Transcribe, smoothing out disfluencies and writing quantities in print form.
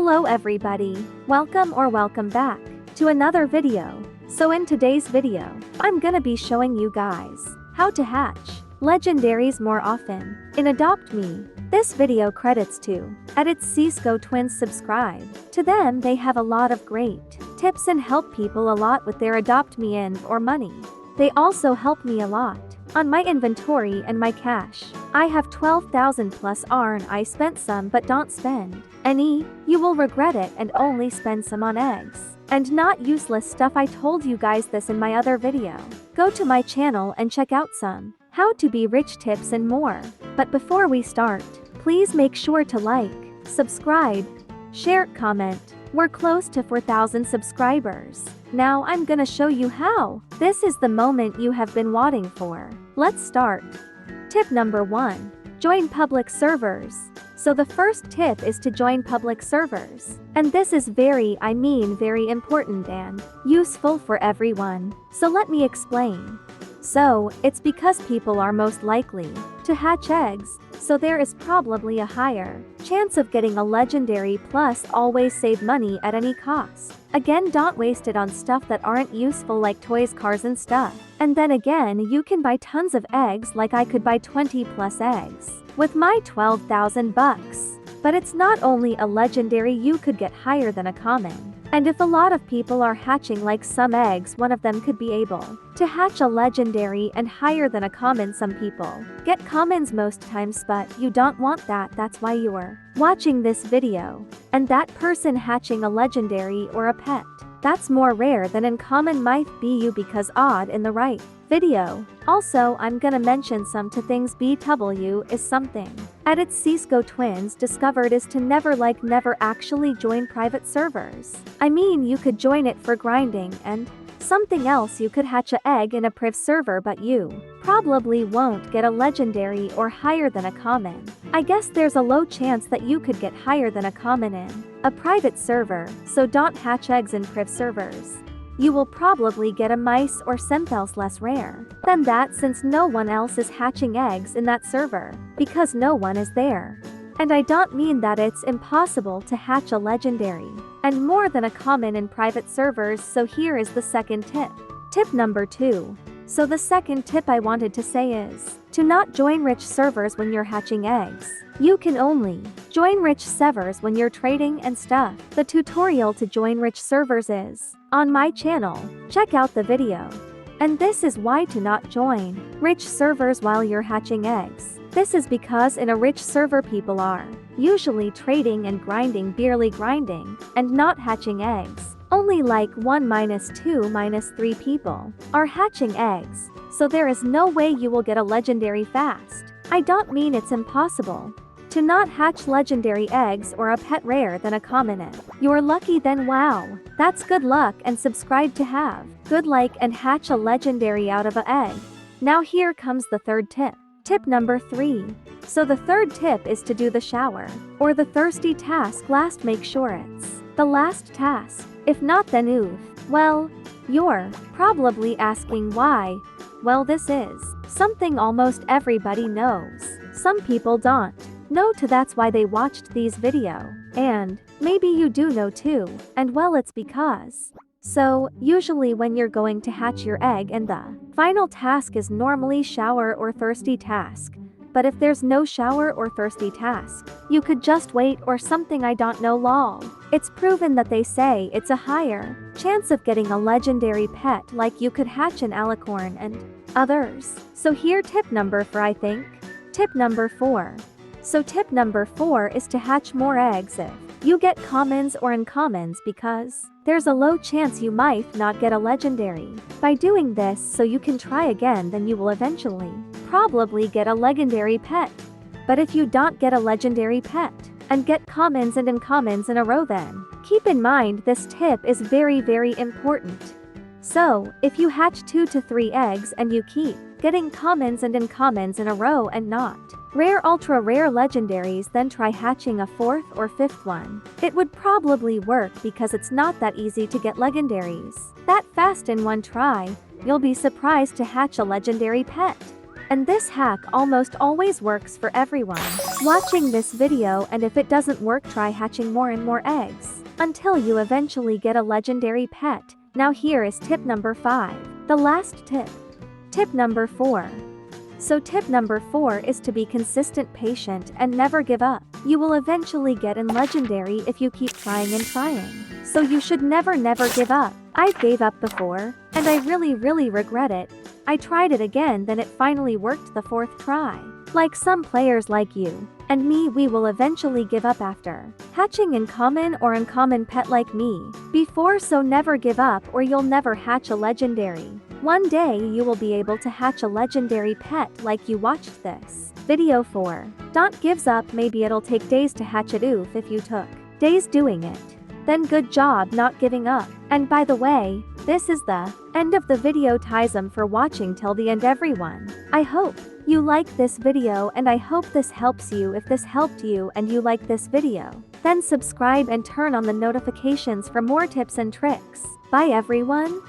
Hello everybody, welcome back to another video. So in today's video, I'm gonna be showing you guys how to hatch legendaries more often in Adopt Me. This video credits to Cisco Twins. Subscribe to them. They have a lot of great tips and help people a lot with their Adopt Me in or money. They also help me a lot on my inventory and my cash. I have 12,000 plus ARN. I spent some but don't spend any. You will regret it and only spend some on eggs and not useless stuff. I told you guys this in my other video. Go to my channel and check out some how to be rich tips and more. But before we start, please make sure to like, subscribe, share, comment. We're close to 4,000 subscribers. Now I'm gonna show you how. This is the moment you have been waiting for. Let's start. Tip number 1. Join public servers. So the first tip is to join public servers. And this is very important and useful for everyone. So let me explain. So, it's because people are most likely to hatch eggs, so there is probably a higher chance of getting a legendary. Plus always save money at any cost. Again, don't waste it on stuff that aren't useful like toys, cars and stuff. And then again, you can buy tons of eggs, like I could buy 20 plus eggs with my 12,000 bucks. But it's not only a legendary, you could get higher than a common. And if a lot of people are hatching like some eggs, one of them could be able to hatch a legendary and higher than a common. Some people get commons most times, but you don't want that. That's why you're watching this video. And that person hatching a legendary or a pet, that's more rare than uncommon might be you because odd in the right video. Also, I'm gonna mention some to things. BW is something Cisco Twins discovered is to never actually join private servers. I mean, you could join it for grinding and something else. You could hatch a egg in a priv server, but you probably won't get a legendary or higher than a common. I guess there's a low chance that you could get higher than a common in a private server, so don't hatch eggs in priv servers. You will probably get a mice or something less rare than that, since no one else is hatching eggs in that server because no one is there. And I don't mean that it's impossible to hatch a legendary and more than a common in private servers. So here is the second tip. Tip number 2. So the second tip I wanted to say is to not join rich servers when you're hatching eggs. You can only join rich servers when you're trading and stuff. The tutorial to join rich servers is on my channel. Check out the video. And this is why to not join rich servers while you're hatching eggs. This is because in a rich server people are usually trading and grinding, barely grinding, and not hatching eggs. Only like 1-2-3 people are hatching eggs, so there is no way you will get a legendary fast. I don't mean it's impossible to not hatch legendary eggs or a pet rare than a common egg. You're lucky then. Wow, that's good luck. And subscribe to have good luck and hatch a legendary out of a egg. Now here comes the third tip. Tip number 3. So the third tip is to do the shower or the thirsty task last. Make sure it's the last task. If not, then oof. Well, you're probably asking why. Well, this is something almost everybody knows. Some people don't know too, that's why they watched these video. And maybe you do know too, and well, it's because so usually when you're going to hatch your egg and the final task is normally shower or thirsty task. But if there's no shower or thirsty task, you could just wait or something. I don't know, lol. It's proven that they say it's a higher chance of getting a legendary pet, like you could hatch an alicorn and others. So here tip number 4, I think. Tip number 4. So tip number 4 is to hatch more eggs if you get commons or uncommons, because there's a low chance you might not get a legendary. By doing this, so you can try again, then you will eventually probably get a legendary pet. But if you don't get a legendary pet and get commons and uncommons in a row, then keep in mind this tip is very important. So if you hatch 2 to 3 eggs and you keep getting commons and uncommons in a row and not rare, ultra rare legendaries, then try hatching a 4th or 5th one. It would probably work because it's not that easy to get legendaries that fast in one try. You'll be surprised to hatch a legendary pet. And this hack almost always works for everyone. watching this video, and if it doesn't work, try hatching more and more eggs until you eventually get a legendary pet. Now here is tip number 5, the last tip. Tip number 4. So tip number 4 is to be consistent, patient, and never give up. You will eventually get in legendary if you keep trying and trying. So you should never give up. I gave up before, and I really regret it. I tried it again, then it finally worked the 4th try. Like some players like you and me, we will eventually give up after hatching in common or uncommon pet like me before, so never give up or you'll never hatch a legendary. One day you will be able to hatch a legendary pet like you watched this video for. Don't give up, maybe it'll take days to hatch it. Oof, if you took days doing it, then good job not giving up. And by the way, this is the end of the video. Tism for watching till the end, everyone. I hope you like this video and I hope this helps you. If this helped you and you like this video, then subscribe and turn on the notifications for more tips and tricks. Bye everyone.